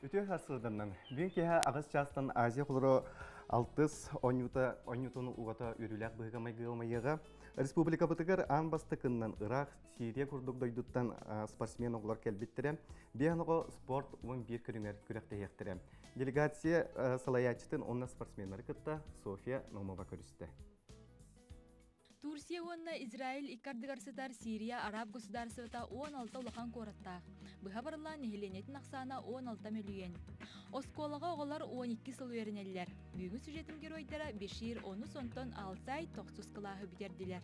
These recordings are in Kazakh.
Ütü hasıdından. Bugün keha ağız çastan Azia kuluru altız onyutunu uğata ürülük bıhgamay gılmayaga. Respublika bıtıgar an bastıkından Irak, Siriya kurduk doyduttan sportsmen oğlar kelbittirem. Bihanıqo sport 11 kürünger kürekte yektirem. Делегация салаячтын онна спортсменлары кытта София Номова көрісті. Турция онна Израиль иккардыгарсытар Сирия Араб государствата 16 улахан коратта. Быха барыла нехиленетін ақсана 16 миллион. Осколаға оғылар 12 сыл верінелілер. Бүгін сюжетін геройдара Бешир оны сонтон 6 ай 9 кылағы бітерділер.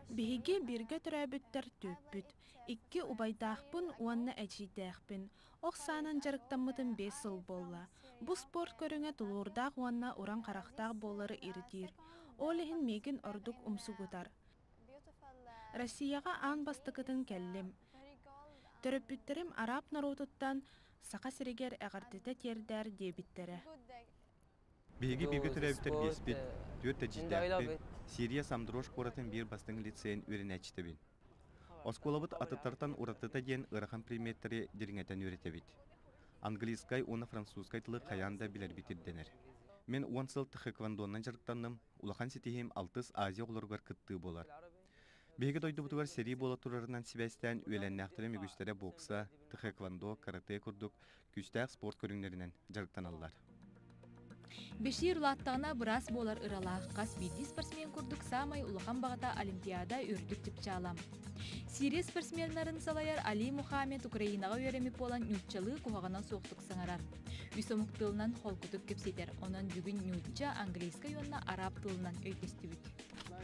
Биһиги бирге төрөбүттер төппүт. Икки убайдаахпын, уанна әчидээхпин. Оксанан жарыктаммытын 5 сыл болла. Бу спорт көрүңө тулуурдаах уанна уран карактаах боллары иритир. Олехин мегин ордук умсугутар. Россияга ан бастыкытын келлим. Төрөппүттерим араб народуттан сака сиригер эгартете тердер дебиттере. Биһиги бирге төрөбүттер 5 бит. Төт әчидээхпин. Сирия самдрош коратын бир бастың лицейн үренәчтебин. Осколабыт атытартан уратыта ден ырахан приметтери дереңетен үйретебит. Английскай, оны французскай тылы каянда билер битирденер. Мен 10 сыл тхэквондонан жарыктанным, улахан сетихим 6 Азия олоргар кытты болар. Беге дойду бутугар сери бола турарынан сибәстән үйленнәхтері мегүстере бокса, тхэквондо, карате курдук, күстәк спорт көрүңнәренен жарыктан аллар. Бешир улаттағына бұрас болар ыралақ қас бидді спортсмен күрдік самай улахан бағыта Олимпиада үрдік тіп чалам. Сирия спортсменларын салаяр Али Мухаммед Украинаға өреміп болан нютчалы куғағынан соқтық саңарар. Үсомық тылынан холкутып кепсетер. Онан бүгін нютча английскай онна араб тылынан өйтесті бүт.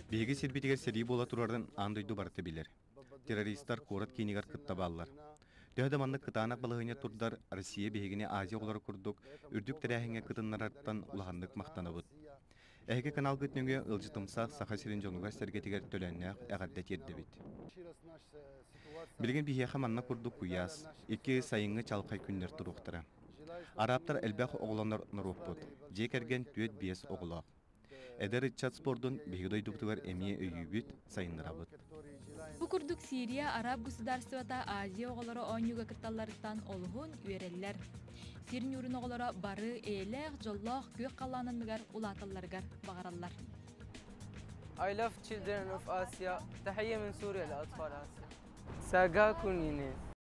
Беге сербетігер сери бола турардан андойду барты билер. Террористар корат кейнегар кыттабаллар. Төһөдө маннык кытаанак балыгыня турдар Россия бегине Азия олары курдук, үрдүк тәрәһиңе кытыннараттан улаханнык мактанабыт. Эһиге канал гытнөңө ылжытымсак саха сирин жонуга сергетигер төлөннәк әгәрдә тирдебит. Билген бихеха манна курдук куяс, эки сайыңы чалкай күннәр туруктара. Арабтар элбәх оглоннар нуруппут, жекерген төт 5 оглак. Эдер чат спордун бигдой дуктугар эмие өйүбүт сайыннарабыт. Бу курдук Сирия Араб государствата Азия оголоро оңюга кырталларыттан олугун үйереллер. Сирин үрүн оголоро бары элех жоллох көк калланынныгар улаталларгар багараллар. I love children of Asia. تحية من سوريا لأطفال آسيا. ساقاكم ينين.